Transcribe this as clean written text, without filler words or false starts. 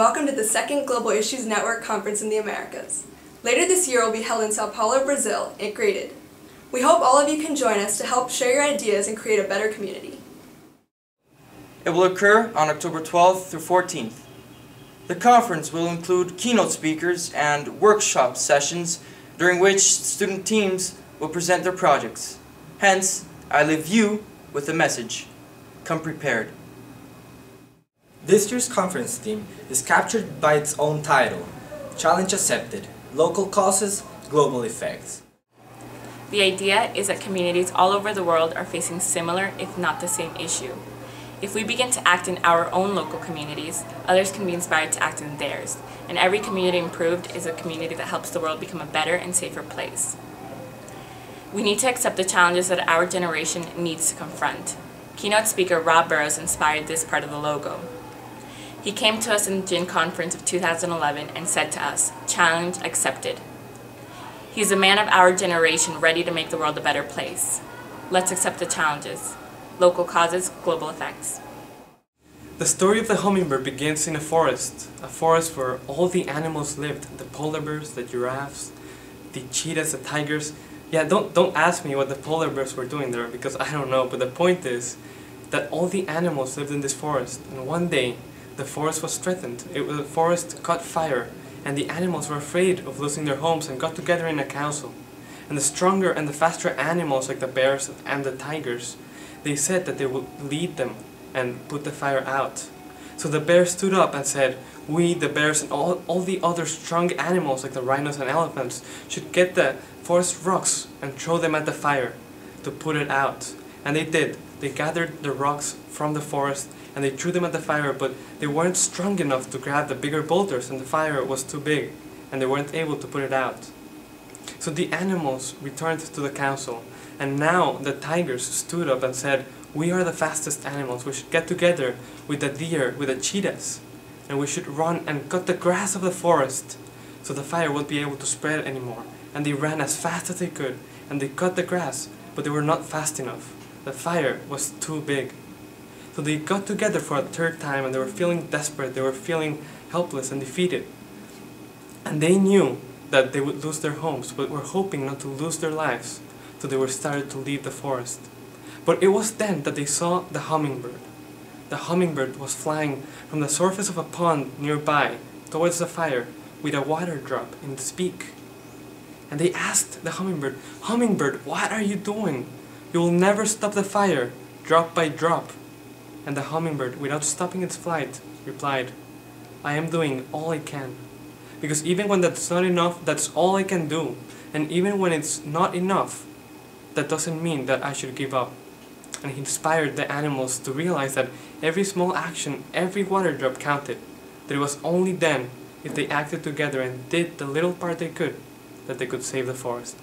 welcome to the second Global Issues Network Conference in the Americas. Later this year will be held in São Paulo, Brazil, graded. We hope all of you can join us to help share your ideas and create a better community. It will occur on October 12th through 14th. The conference will include keynote speakers and workshop sessions during which student teams will present their projects. Hence, I leave you with a message. Come prepared. This year's conference theme is captured by its own title, Challenge Accepted, Local Causes, Global Effects. The idea is that communities all over the world are facing similar, if not the same issue. If we begin to act in our own local communities, others can be inspired to act in theirs, and every community improved is a community that helps the world become a better and safer place. We need to accept the challenges that our generation needs to confront. Keynote speaker Rob Burrows inspired this part of the logo. He came to us in the GIN conference of 2011 and said to us, "Challenge accepted." He's a man of our generation ready to make the world a better place. Let's accept the challenges. Local causes, global effects. The story of the hummingbird begins in a forest where all the animals lived, the polar bears, the giraffes, the cheetahs, the tigers. Yeah, don't ask me what the polar bears were doing there because I don't know, but the point is that all the animals lived in this forest, and one day the forest was threatened. The forest caught fire, and the animals were afraid of losing their homes and got together in a council. And the stronger and the faster animals like the bears and the tigers, they said that they would lead them and put the fire out. So the bears stood up and said, "We, the bears, and all the other strong animals like the rhinos and elephants should get the forest rocks and throw them at the fire to put it out." And they did. They gathered the rocks from the forest and they threw them at the fire, but they weren't strong enough to grab the bigger boulders, and the fire was too big and they weren't able to put it out. So the animals returned to the council, and now the tigers stood up and said, "We are the fastest animals. We should get together with the deer, with the cheetahs, and we should run and cut the grass of the forest so the fire won't be able to spread anymore." And they ran as fast as they could and they cut the grass, but they were not fast enough. The fire was too big. So they got together for a third time and they were feeling desperate, they were feeling helpless and defeated. And they knew that they would lose their homes, but were hoping not to lose their lives, so they were started to leave the forest. But it was then that they saw the hummingbird. The hummingbird was flying from the surface of a pond nearby towards the fire with a water drop in its beak. And they asked the hummingbird, "Hummingbird, what are you doing? You will never stop the fire, drop by drop." And the hummingbird, without stopping its flight, replied, "I am doing all I can. Because even when that's not enough, that's all I can do. And even when it's not enough, that doesn't mean that I should give up." And he inspired the animals to realize that every small action, every water drop counted. That it was only then, if they acted together and did the little part they could, that they could save the forest.